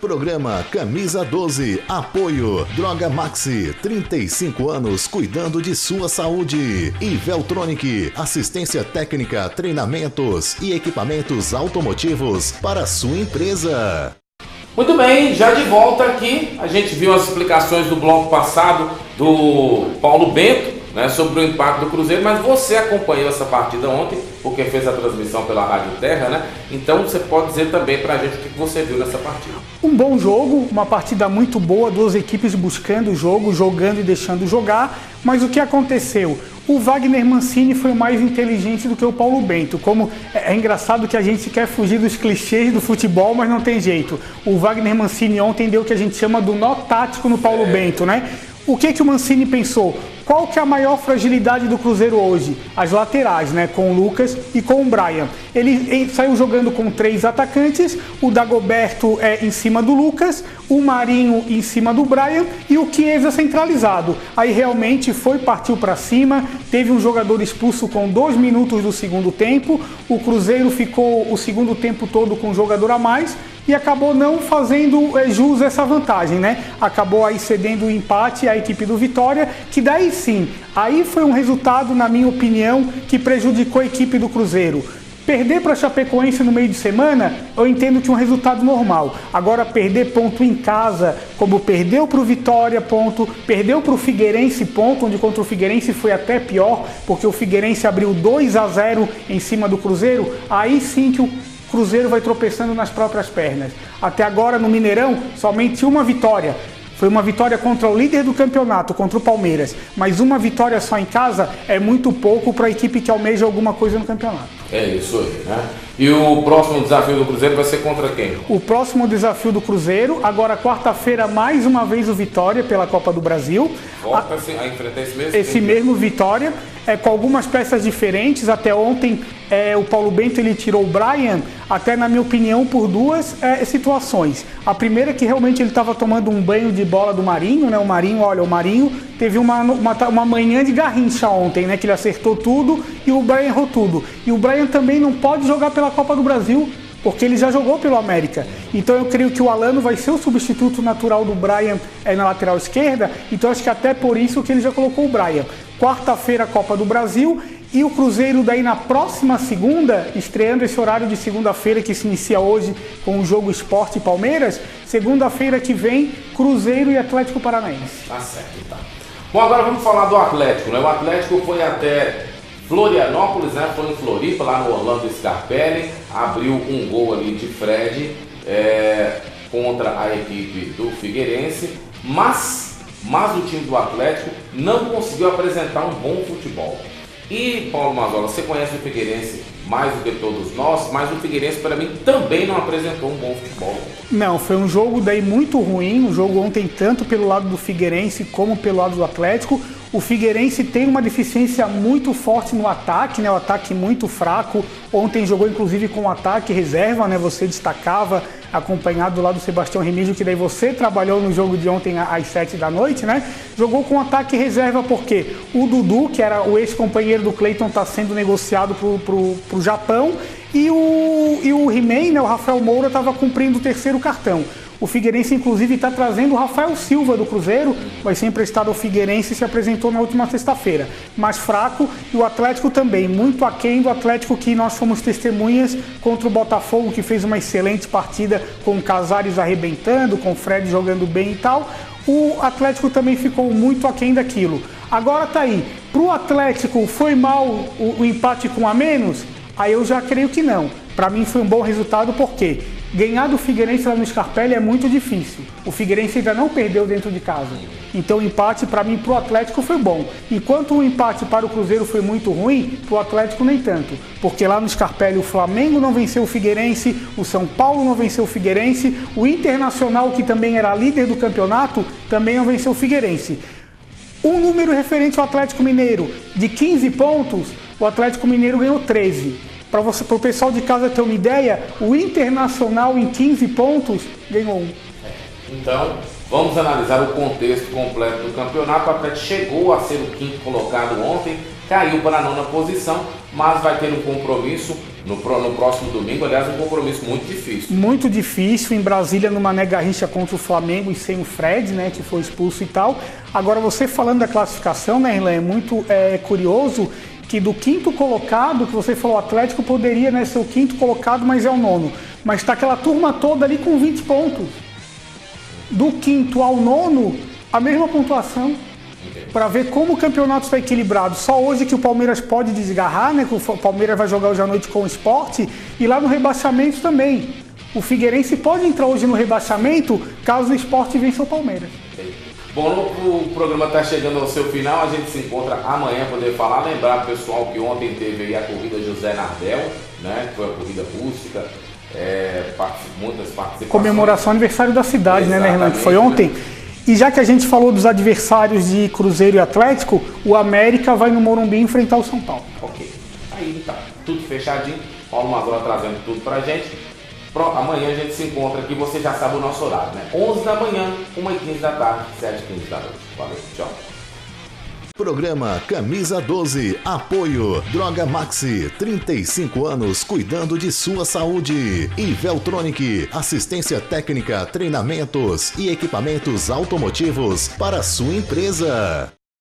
Programa Camisa 12, apoio Droga Maxi, 35 anos cuidando de sua saúde. E Veltronic, assistência técnica, treinamentos e equipamentos automotivos para sua empresa. Muito bem, já de volta aqui, a gente viu as explicações do bloco passado do Paulo Bento, né, sobre o impacto do Cruzeiro, mas você acompanhou essa partida ontem, porque fez a transmissão pela Rádio Terra, né? Então você pode dizer também pra gente o que você viu nessa partida. Um bom jogo, uma partida muito boa, duas equipes buscando o jogo, jogando e deixando jogar, mas o que aconteceu? O Wagner Mancini foi mais inteligente do que o Paulo Bento. Como é engraçado que a gente quer fugir dos clichês do futebol, mas não tem jeito. O Wagner Mancini ontem deu o que a gente chama do nó tático no Paulo Bento, né? O que o Mancini pensou? Qual que é a maior fragilidade do Cruzeiro hoje? As laterais, né? Com o Lucas e com o Brian. Ele saiu jogando com 3 atacantes, o Dagoberto em cima do Lucas, o Marinho em cima do Brian e o Chiesa centralizado. Aí realmente partiu para cima, teve um jogador expulso com 2 minutos do segundo tempo, o Cruzeiro ficou o segundo tempo todo com um jogador a mais, e acabou não fazendo jus a essa vantagem, né? Acabou aí cedendo o empate à equipe do Vitória, que daí sim, aí foi um resultado, na minha opinião, que prejudicou a equipe do Cruzeiro. Perder para a Chapecoense no meio de semana, eu entendo que é um resultado normal. Agora, perder ponto em casa, como perdeu para o Vitória, ponto, perdeu para o Figueirense, ponto, onde contra o Figueirense foi até pior, porque o Figueirense abriu 2-0 em cima do Cruzeiro, aí sim que o Cruzeiro vai tropeçando nas próprias pernas. Até agora, no Mineirão, somente uma vitória. Foi uma vitória contra o líder do campeonato, contra o Palmeiras. Mas uma vitória só em casa é muito pouco para a equipe que almeja alguma coisa no campeonato. É isso aí, né? E o próximo desafio do Cruzeiro vai ser contra quem? O próximo desafio do Cruzeiro, agora quarta-feira, mais uma vez o Vitória pela Copa do Brasil. Volta a enfrentar esse mesmo? Esse mesmo Vitória, com algumas peças diferentes. Até ontem o Paulo Bento ele tirou o Brian, até na minha opinião, por duas situações. A primeira é que realmente ele estava tomando um banho de bola do Marinho, né? O Marinho teve uma manhã de garrincha ontem, né? Que ele acertou tudo e o Brian errou tudo. E o Brian também não pode jogar pela Copa do Brasil, porque ele já jogou pelo América. Então eu creio que o Alano vai ser o substituto natural do Brian na lateral esquerda, então acho que até por isso que ele já colocou o Brian. Quarta-feira, Copa do Brasil, e o Cruzeiro daí na próxima segunda, estreando esse horário de segunda-feira que se inicia hoje com o jogo Sport e Palmeiras, segunda-feira que vem, Cruzeiro e Atlético Paranaense. Tá certo, tá. Bom, agora vamos falar do Atlético, né? O Atlético foi até Florianópolis, né? Foi em Floripa, lá no Orlando Scarpelli, abriu um gol ali de Fred contra a equipe do Figueirense, mas o time do Atlético não conseguiu apresentar um bom futebol. E, Paulo Mazola, você conhece o Figueirense mais do que todos nós, mas o Figueirense, para mim, também não apresentou um bom futebol. Não, foi um jogo daí muito ruim, um jogo ontem tanto pelo lado do Figueirense como pelo lado do Atlético. O Figueirense tem uma deficiência muito forte no ataque, né? O ataque muito fraco. Ontem jogou inclusive com o ataque reserva, né? Você destacava, acompanhado lá do Sebastião Remígio, que daí você trabalhou no jogo de ontem às 7 da noite, né? Jogou com ataque reserva porque o Dudu, que era o ex-companheiro do Cleiton, está sendo negociado pro Japão, e o He-Man, né? O Rafael Moura, estava cumprindo o 3º cartão. O Figueirense, inclusive, está trazendo o Rafael Silva do Cruzeiro, vai ser emprestado ao Figueirense e se apresentou na última sexta-feira. Mais fraco, e o Atlético também, muito aquém do Atlético que nós fomos testemunhas contra o Botafogo, que fez uma excelente partida com o Casares arrebentando, com o Fred jogando bem e tal. O Atlético também ficou muito aquém daquilo. Agora tá aí, pro Atlético foi mal o empate com a menos? Aí eu já creio que não. Para mim foi um bom resultado porque ganhar do Figueirense lá no Scarpelli é muito difícil. O Figueirense ainda não perdeu dentro de casa. Então o empate para mim pro Atlético foi bom. Enquanto o empate para o Cruzeiro foi muito ruim, pro Atlético nem tanto. Porque lá no Scarpelli o Flamengo não venceu o Figueirense, o São Paulo não venceu o Figueirense, o Internacional, que também era líder do campeonato, também não venceu o Figueirense. Um número referente ao Atlético Mineiro de 15 pontos, o Atlético Mineiro ganhou 13. Para o pessoal de casa ter uma ideia, o Internacional em 15 pontos ganhou 1. Então, vamos analisar o contexto completo do campeonato. O Atlético chegou a ser o 5º colocado ontem, caiu para a 9ª posição, mas vai ter um compromisso no próximo domingo, aliás, um compromisso muito difícil. Muito difícil, em Brasília, no Mané Garrincha contra o Flamengo e sem o Fred, né, que foi expulso e tal. Agora, você falando da classificação, né, Irlan, é muito curioso que do quinto colocado, que você falou, o Atlético poderia, né, ser o quinto colocado, mas é o nono. Mas tá aquela turma toda ali com 20 pontos. Do quinto ao nono, a mesma pontuação. Para ver como o campeonato está equilibrado. Só hoje que o Palmeiras pode desgarrar, né? Que o Palmeiras vai jogar hoje à noite com o Sport. E lá no rebaixamento também. O Figueirense pode entrar hoje no rebaixamento caso o Sport vença o Palmeiras. Bom, o programa está chegando ao seu final. A gente se encontra amanhã para poder falar. Lembrar, pessoal, que ontem teve aí a corrida José Nardel, né? Que foi a corrida rústica. Muitas participações. Comemoração aniversário da cidade, né, Irlan? Que foi ontem. E já que a gente falou dos adversários de Cruzeiro e Atlético, o América vai no Morumbi enfrentar o São Paulo. Ok. Aí tá tudo fechadinho. Paulo Mazzola trazendo tudo pra gente. Amanhã a gente se encontra aqui, você já sabe o nosso horário, né? 11 da manhã, 1h15 da tarde, 7h15 da noite. Valeu, tchau. Programa Camisa 12, apoio Droga Maxi, 35 anos cuidando de sua saúde. E Veltronic, assistência técnica, treinamentos e equipamentos automotivos para sua empresa.